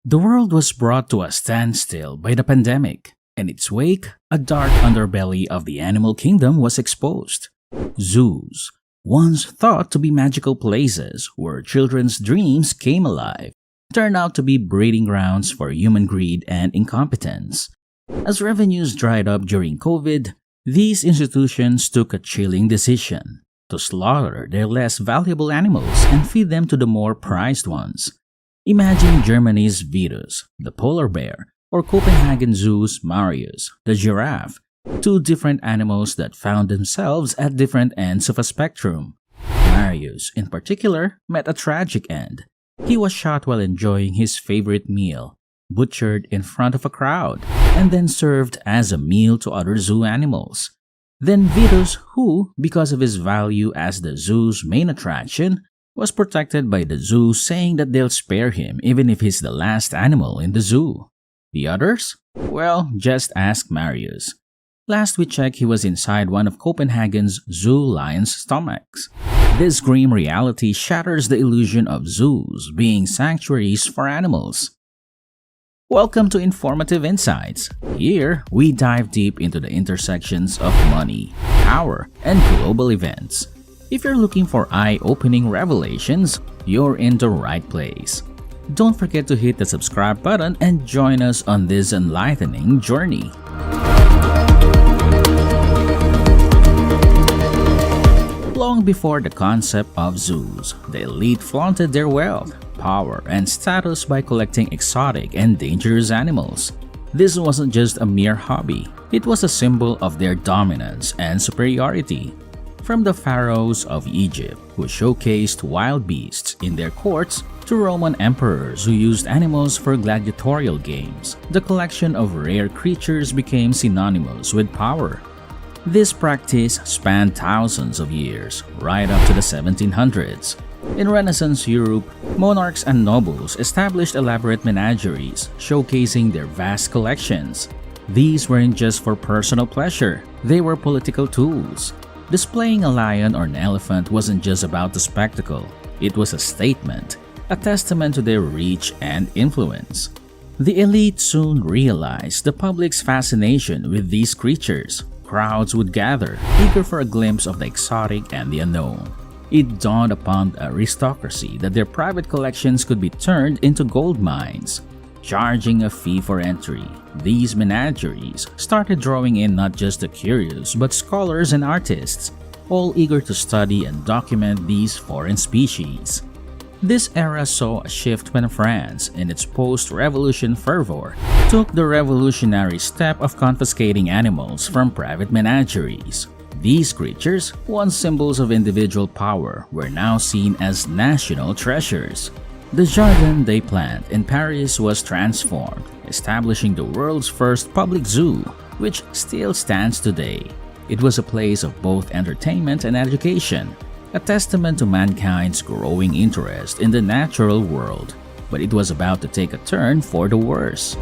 The world was brought to a standstill by the pandemic. In its wake, a dark underbelly of the animal kingdom was exposed. Zoos, once thought to be magical places where children's dreams came alive, turned out to be breeding grounds for human greed and incompetence. As revenues dried up during COVID, these institutions took a chilling decision to slaughter their less valuable animals and feed them to the more prized ones. Imagine Germany's Vitus, the polar bear, or Copenhagen Zoo's Marius, the giraffe, two different animals that found themselves at different ends of a spectrum. Marius, in particular, met a tragic end. He was shot while enjoying his favorite meal, butchered in front of a crowd, and then served as a meal to other zoo animals. Then Vitus, who, because of his value as the zoo's main attraction, was protected by the zoo saying that they'll spare him even if he's the last animal in the zoo. The others? Well, just ask Marius. Last we checked, he was inside one of Copenhagen's zoo lions' stomachs. This grim reality shatters the illusion of zoos being sanctuaries for animals. Welcome to Informative Insights. Here, we dive deep into the intersections of money, power, and global events. If you're looking for eye-opening revelations, you're in the right place. Don't forget to hit the subscribe button and join us on this enlightening journey. Long before the concept of zoos, the elite flaunted their wealth, power, and status by collecting exotic and dangerous animals. This wasn't just a mere hobby, it was a symbol of their dominance and superiority. From the pharaohs of Egypt, who showcased wild beasts in their courts, to Roman emperors who used animals for gladiatorial games, the collection of rare creatures became synonymous with power. This practice spanned thousands of years, right up to the 1700s. In Renaissance Europe, monarchs and nobles established elaborate menageries, showcasing their vast collections. These weren't just for personal pleasure, they were political tools. Displaying a lion or an elephant wasn't just about the spectacle, it was a statement, a testament to their reach and influence. The elite soon realized the public's fascination with these creatures. Crowds would gather, eager for a glimpse of the exotic and the unknown. It dawned upon the aristocracy that their private collections could be turned into gold mines. Charging a fee for entry, these menageries started drawing in not just the curious but scholars and artists, all eager to study and document these foreign species. This era saw a shift when France, in its post-revolution fervor, took the revolutionary step of confiscating animals from private menageries. These creatures, once symbols of individual power, were now seen as national treasures. The Jardin des Plantes in Paris was transformed, establishing the world's first public zoo, which still stands today. It was a place of both entertainment and education, a testament to mankind's growing interest in the natural world. But it was about to take a turn for the worse.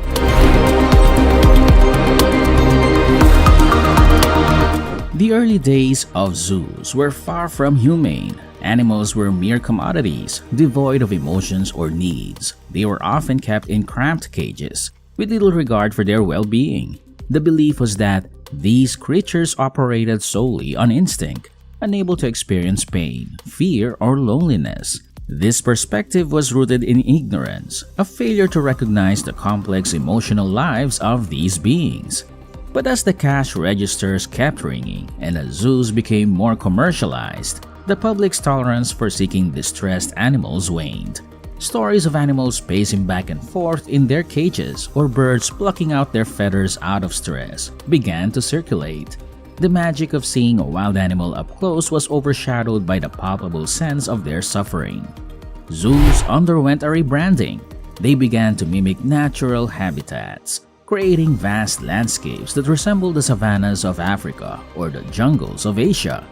The early days of zoos were far from humane. Animals were mere commodities, devoid of emotions or needs. They were often kept in cramped cages, with little regard for their well-being. The belief was that these creatures operated solely on instinct, unable to experience pain, fear, or loneliness. This perspective was rooted in ignorance, a failure to recognize the complex emotional lives of these beings. But as the cash registers kept ringing and as zoos became more commercialized, the public's tolerance for seeking distressed animals waned. Stories of animals pacing back and forth in their cages or birds plucking out their feathers out of stress began to circulate. The magic of seeing a wild animal up close was overshadowed by the palpable sense of their suffering. Zoos underwent a rebranding. They began to mimic natural habitats, creating vast landscapes that resembled the savannas of Africa or the jungles of Asia.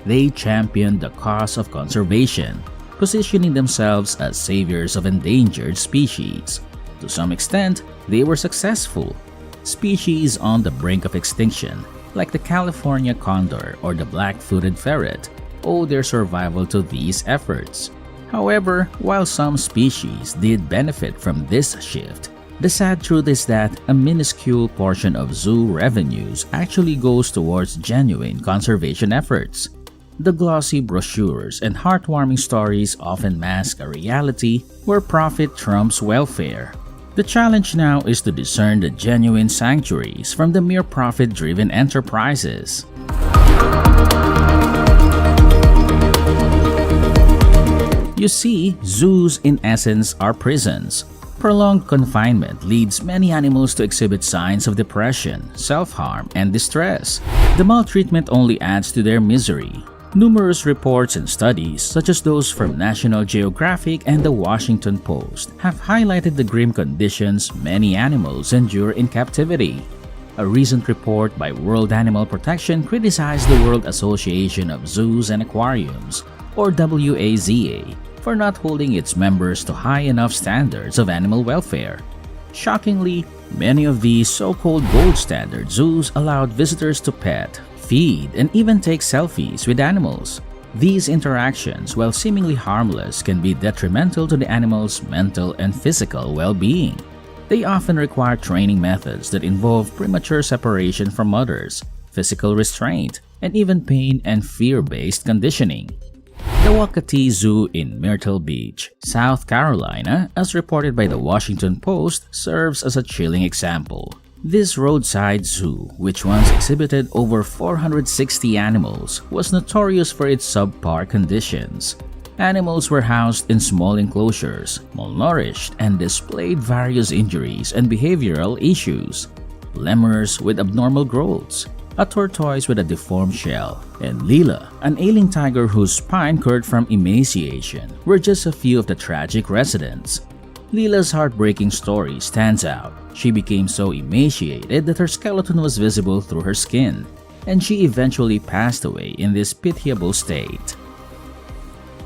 They championed the cause of conservation, positioning themselves as saviors of endangered species. To some extent, they were successful. Species on the brink of extinction, like the California condor or the black-footed ferret, owe their survival to these efforts. However, while some species did benefit from this shift, the sad truth is that a minuscule portion of zoo revenues actually goes towards genuine conservation efforts. The glossy brochures and heartwarming stories often mask a reality where profit trumps welfare. The challenge now is to discern the genuine sanctuaries from the mere profit-driven enterprises. You see, zoos in essence are prisons. Prolonged confinement leads many animals to exhibit signs of depression, self-harm, and distress. The maltreatment only adds to their misery. Numerous reports and studies, such as those from National Geographic and the Washington Post, have highlighted the grim conditions many animals endure in captivity. A recent report by World Animal Protection criticized the World Association of Zoos and Aquariums, or WAZA, for not holding its members to high enough standards of animal welfare. Shockingly, many of these so-called gold standard zoos allowed visitors to pet, feed, and even take selfies with animals. These interactions, while seemingly harmless, can be detrimental to the animal's mental and physical well-being. They often require training methods that involve premature separation from mothers, physical restraint, and even pain and fear-based conditioning. The Wakati Zoo in Myrtle Beach, South Carolina, as reported by the Washington Post, serves as a chilling example. This roadside zoo, which once exhibited over 460 animals, was notorious for its subpar conditions. Animals were housed in small enclosures, malnourished, and displayed various injuries and behavioral issues. Lemurs with abnormal growths, a tortoise with a deformed shell, and Lila, an ailing tiger whose spine curled from emaciation, were just a few of the tragic residents. Lila's heartbreaking story stands out. She became so emaciated that her skeleton was visible through her skin, and she eventually passed away in this pitiable state.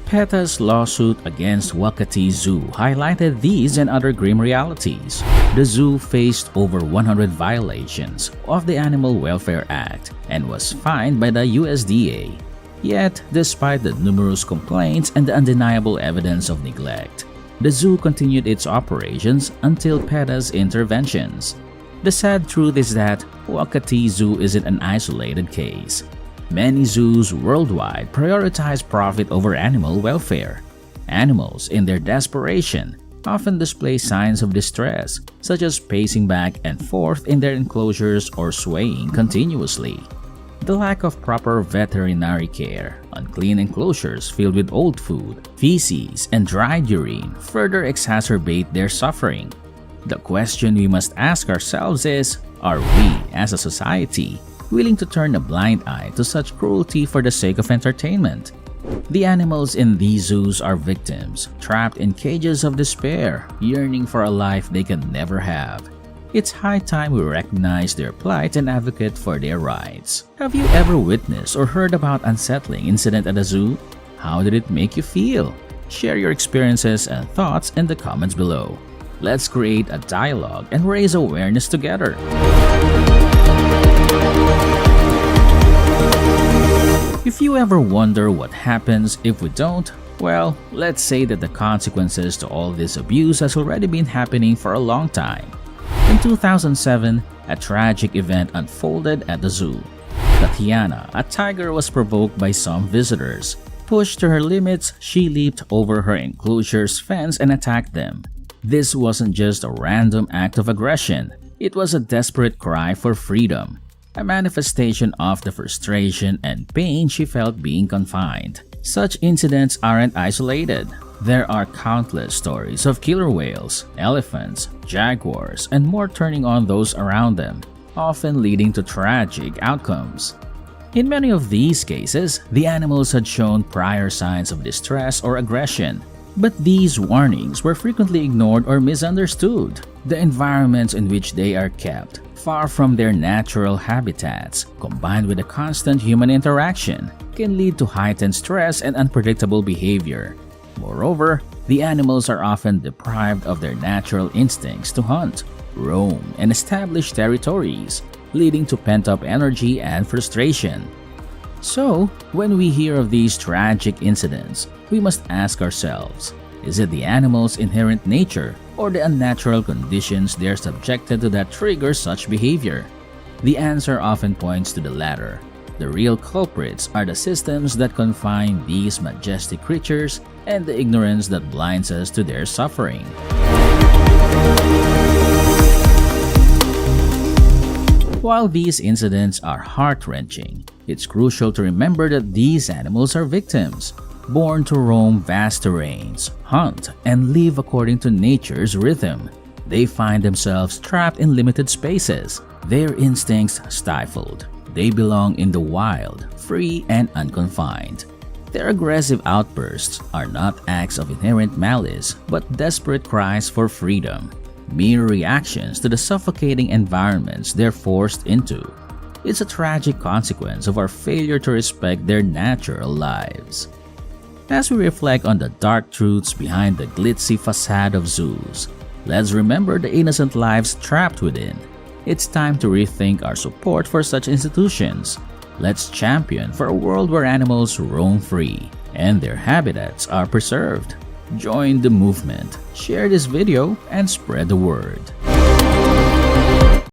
PETA's lawsuit against Wakati Zoo highlighted these and other grim realities. The zoo faced over 100 violations of the Animal Welfare Act and was fined by the USDA. Yet, despite the numerous complaints and the undeniable evidence of neglect, the zoo continued its operations until PETA's interventions. The sad truth is that Wakati Zoo isn't an isolated case. Many zoos worldwide prioritize profit over animal welfare. Animals, in their desperation, often display signs of distress, such as pacing back and forth in their enclosures or swaying continuously. The lack of proper veterinary care, unclean enclosures filled with old food, feces, and dried urine further exacerbate their suffering. The question we must ask ourselves is, are we, as a society, willing to turn a blind eye to such cruelty for the sake of entertainment? The animals in these zoos are victims, trapped in cages of despair, yearning for a life they can never have. It's high time we recognize their plight and advocate for their rights. Have you ever witnessed or heard about an unsettling incident at a zoo? How did it make you feel? Share your experiences and thoughts in the comments below. Let's create a dialogue and raise awareness together. If you ever wonder what happens if we don't, well, let's say that the consequences to all this abuse has already been happening for a long time. In 2007, a tragic event unfolded at the zoo. Tatiana, a tiger, was provoked by some visitors. Pushed to her limits, she leaped over her enclosure's fence and attacked them. This wasn't just a random act of aggression. It was a desperate cry for freedom, a manifestation of the frustration and pain she felt being confined. Such incidents aren't isolated. There are countless stories of killer whales, elephants, jaguars, and more turning on those around them, often leading to tragic outcomes. In many of these cases, the animals had shown prior signs of distress or aggression, but these warnings were frequently ignored or misunderstood. The environments in which they are kept, far from their natural habitats, combined with a constant human interaction, can lead to heightened stress and unpredictable behavior. Moreover, the animals are often deprived of their natural instincts to hunt, roam, and establish territories, leading to pent-up energy and frustration. So, when we hear of these tragic incidents, we must ask ourselves, is it the animal's inherent nature or the unnatural conditions they are subjected to that trigger such behavior? The answer often points to the latter. The real culprits are the systems that confine these majestic creatures and the ignorance that blinds us to their suffering. While these incidents are heart-wrenching, it's crucial to remember that these animals are victims, born to roam vast terrains, hunt, and live according to nature's rhythm. They find themselves trapped in limited spaces, their instincts stifled. They belong in the wild, free, and unconfined. Their aggressive outbursts are not acts of inherent malice, but desperate cries for freedom, mere reactions to the suffocating environments they're forced into. It's a tragic consequence of our failure to respect their natural lives. As we reflect on the dark truths behind the glitzy facade of zoos, let's remember the innocent lives trapped within. It's time to rethink our support for such institutions. Let's champion for a world where animals roam free and their habitats are preserved. Join the movement, share this video, and spread the word.